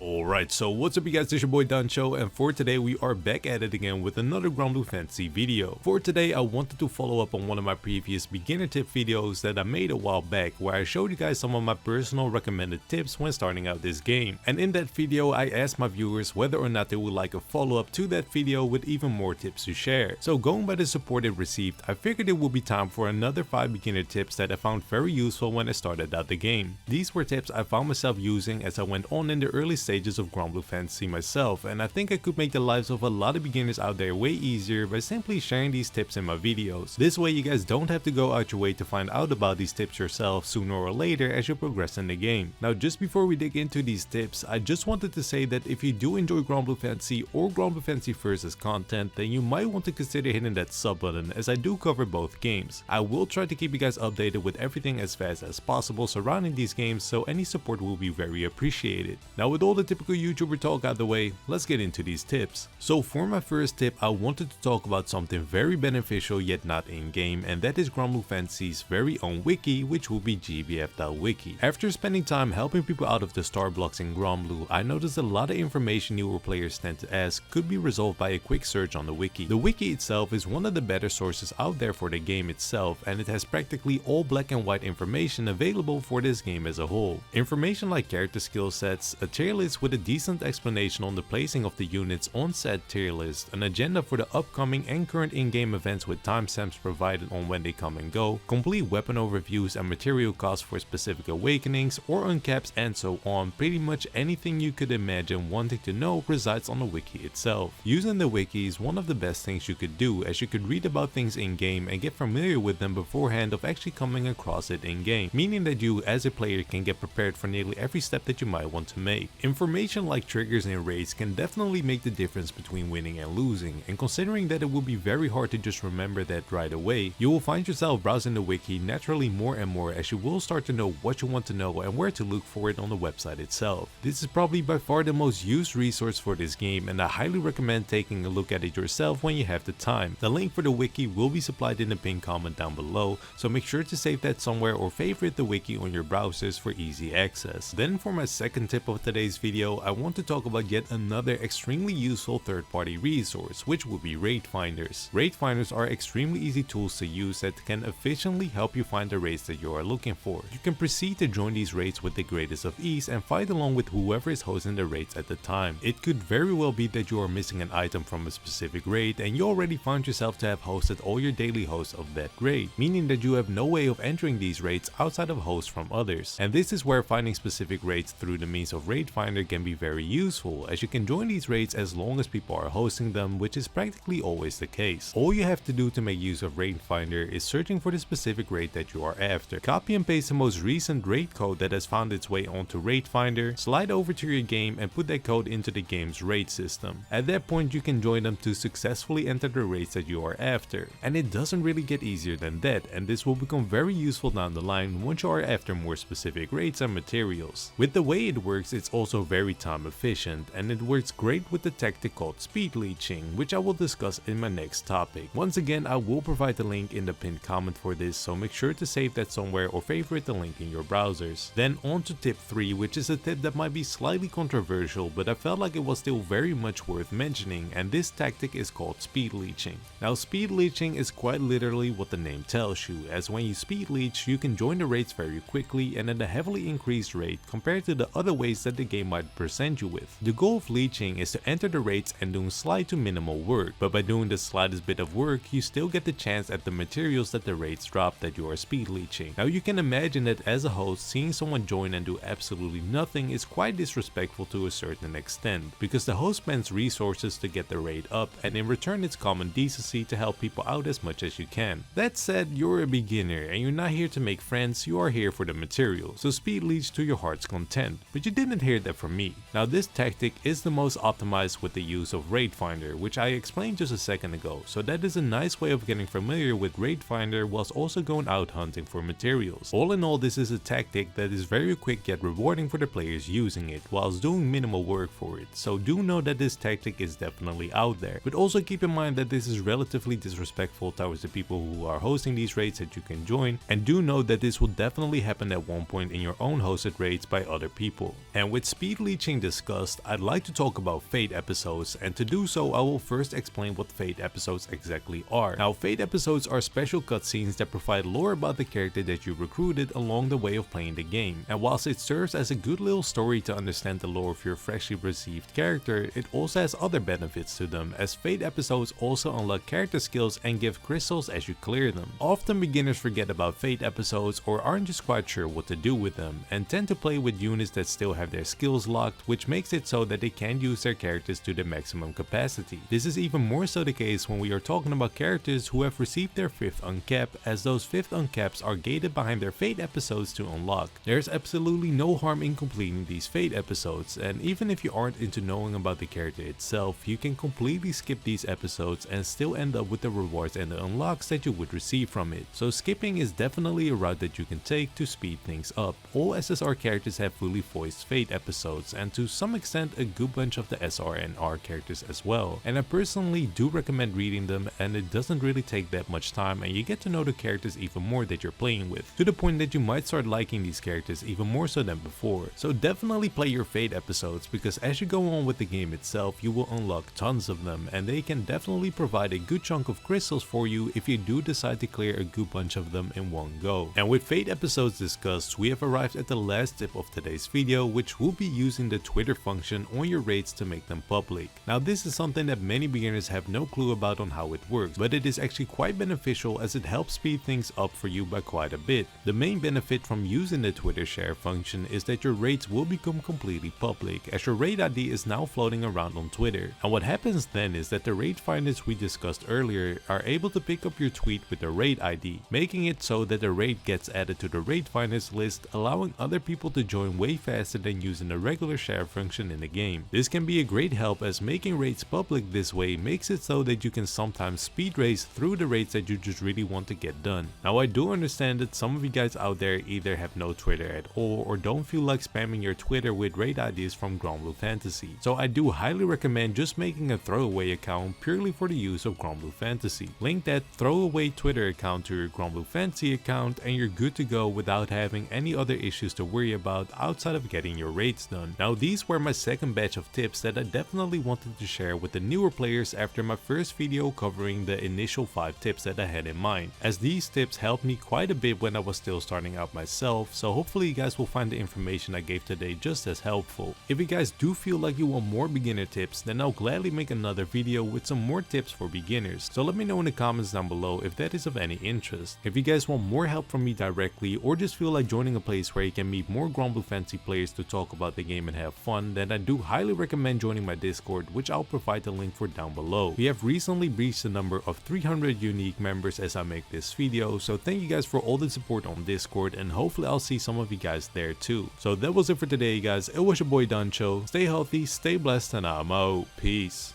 Alright, so what's up you guys, it's your boy Danchou, and for today we are back at it again with another Granblue Fantasy video. For today I wanted to follow up on one of my previous beginner tip videos that I made a while back, where I showed you guys some of my personal recommended tips when starting out this game. And in that video I asked my viewers whether or not they would like a follow up to that video with even more tips to share. So going by the support it received, I figured it would be time for another 5 beginner tips that I found very useful when I started out the game. These were tips I found myself using as I went on in the early stages of Granblue Fantasy myself, and I think I could make the lives of a lot of beginners out there way easier by simply sharing these tips in my videos. This way you guys don't have to go out your way to find out about these tips yourself sooner or later as you progress in the game. Now just before we dig into these tips, I just wanted to say that if you do enjoy Granblue Fantasy or Granblue Fantasy Versus content, then you might want to consider hitting that sub button, as I do cover both games. I will try to keep you guys updated with everything as fast as possible surrounding these games, so any support will be very appreciated. Now with all the typical YouTuber talk out the way, let's get into these tips. So for my first tip, I wanted to talk about something very beneficial yet not in game, and that is Granblue Fantasy's very own wiki, which will be GBF.wiki. After spending time helping people out of the star blocks in Granblue, I noticed a lot of information newer players tend to ask could be resolved by a quick search on the wiki. The wiki itself is one of the better sources out there for the game itself, and it has practically all black and white information available for this game as a whole. Information like character skill sets, a tier list with a decent explanation on the placing of the units on said tier list, an agenda for the upcoming and current in-game events with timestamps provided on when they come and go, complete weapon overviews and material costs for specific awakenings or uncaps, and so on. Pretty much anything you could imagine wanting to know resides on the wiki itself. Using the wiki is one of the best things you could do, as you could read about things in game and get familiar with them beforehand of actually coming across it in game, meaning that you as a player can get prepared for nearly every step that you might want to make. Information like triggers and raids can definitely make the difference between winning and losing, and considering that it will be very hard to just remember that right away, you will find yourself browsing the wiki naturally more and more as you will start to know what you want to know and where to look for it on the website itself. This is probably by far the most used resource for this game, and I highly recommend taking a look at it yourself when you have the time. The link for the wiki will be supplied in the pinned comment down below, so make sure to save that somewhere or favorite the wiki on your browsers for easy access. Then for my second tip of today's video, I want to talk about yet another extremely useful third-party resource, which will be raid finders. Raid finders are extremely easy tools to use that can efficiently help you find the raids that you are looking for. You can proceed to join these raids with the greatest of ease and fight along with whoever is hosting the raids at the time. It could very well be that you are missing an item from a specific raid and you already found yourself to have hosted all your daily hosts of that raid, meaning that you have no way of entering these raids outside of hosts from others. And this is where finding specific raids through the means of raid finder can be very useful, as you can join these raids as long as people are hosting them, which is practically always the case. All you have to do to make use of raid finder is searching for the specific raid that you are after. Copy and paste the most recent raid code that has found its way onto raid finder, slide over to your game and put that code into the game's raid system. At that point you can join them to successfully enter the raids that you are after. And it doesn't really get easier than that, and this will become very useful down the line once you are after more specific raids and materials. With the way it works, it's also very time efficient, and it works great with the tactic called speed leeching, which I will discuss in my next topic. Once again, I will provide the link in the pinned comment for this, so make sure to save that somewhere or favorite the link in your browsers. Then on to tip 3, which is a tip that might be slightly controversial, but I felt like it was still very much worth mentioning, and this tactic is called speed leeching. Now speed leeching is quite literally what the name tells you, as when you speed leech you can join the raids very quickly and at a heavily increased rate compared to the other ways that the game might present you with. The goal of leeching is to enter the raids and do slight to minimal work, but by doing the slightest bit of work you still get the chance at the materials that the raids drop that you are speed leeching. Now you can imagine that as a host, seeing someone join and do absolutely nothing is quite disrespectful to a certain extent, because the host spends resources to get the raid up, and in return it's common decency to help people out as much as you can. That said, you're a beginner and you're not here to make friends, you are here for the material, so speed leech to your heart's content. But you didn't hear that from me. Now this tactic is the most optimized with the use of raid finder, which I explained just a second ago, so that is a nice way of getting familiar with raid finder whilst also going out hunting for materials. All in all, this is a tactic that is very quick yet rewarding for the players using it whilst doing minimal work for it, so do know that this tactic is definitely out there, but also keep in mind that this is relatively disrespectful towards the people who are hosting these raids that you can join, and do know that this will definitely happen at one point in your own hosted raids by other people. And with speed speed leeching discussed, I'd like to talk about Fote Episodes, and to do so I will first explain what Fote Episodes exactly are. Now Fote Episodes are special cutscenes that provide lore about the character that you recruited along the way of playing the game, and whilst it serves as a good little story to understand the lore of your freshly received character, it also has other benefits to them, as Fote Episodes also unlock character skills and give crystals as you clear them. Often beginners forget about Fote Episodes or aren't just quite sure what to do with them, and tend to play with units that still have their skills locked, which makes it so that they can't use their characters to their maximum capacity. This is even more so the case when we are talking about characters who have received their 5th uncap, as those 5th uncaps are gated behind their Fote Episodes to unlock. There's absolutely no harm in completing these Fote Episodes, and even if you aren't into knowing about the character itself, you can completely skip these episodes and still end up with the rewards and the unlocks that you would receive from it. So skipping is definitely a route that you can take to speed things up. All SSR characters have fully voiced Fote Episodes, and to some extent a good bunch of the SR and R characters as well, and I personally do recommend reading them, and it doesn't really take that much time and you get to know the characters even more that you're playing with, to the point that you might start liking these characters even more so than before. So definitely play your Fote Episodes, because as you go on with the game itself you will unlock tons of them, and they can definitely provide a good chunk of crystals for you if you do decide to clear a good bunch of them in one go. And with Fote Episodes discussed, we have arrived at the last tip of today's video, which will be using the Twitter function on your raids to make them public. Now this is something that many beginners have no clue about on how it works, but it is actually quite beneficial as it helps speed things up for you by quite a bit. The main benefit from using the Twitter share function is that your raids will become completely public, as your raid ID is now floating around on Twitter. And what happens then is that the raid finders we discussed earlier are able to pick up your tweet with the raid ID, making it so that the raid gets added to the raid finders list, allowing other people to join way faster than using the regular share function in the game. This can be a great help, as making raids public this way makes it so that you can sometimes speed race through the raids that you just really want to get done. Now I do understand that some of you guys out there either have no Twitter at all or don't feel like spamming your Twitter with raid IDs from Granblue Fantasy, so I do highly recommend just making a throwaway account purely for the use of Granblue Fantasy. Link that throwaway Twitter account to your Granblue Fantasy account and you're good to go without having any other issues to worry about outside of getting your raids done. Now these were my second batch of tips that I definitely wanted to share with the newer players after my first video covering the initial 5 tips that I had in mind, as these tips helped me quite a bit when I was still starting out myself, so hopefully you guys will find the information I gave today just as helpful. If you guys do feel like you want more beginner tips, then I'll gladly make another video with some more tips for beginners, so let me know in the comments down below if that is of any interest. If you guys want more help from me directly, or just feel like joining a place where you can meet more Granblue Fantasy players to talk about the game and have fun, then I do highly recommend joining my Discord, which I'll provide the link for down below. We have recently reached the number of 300 unique members as I make this video, so thank you guys for all the support on Discord, and hopefully I'll see some of you guys there too. So that was it for today guys, it was your boy Danchou, stay healthy, stay blessed, and I'm out, peace.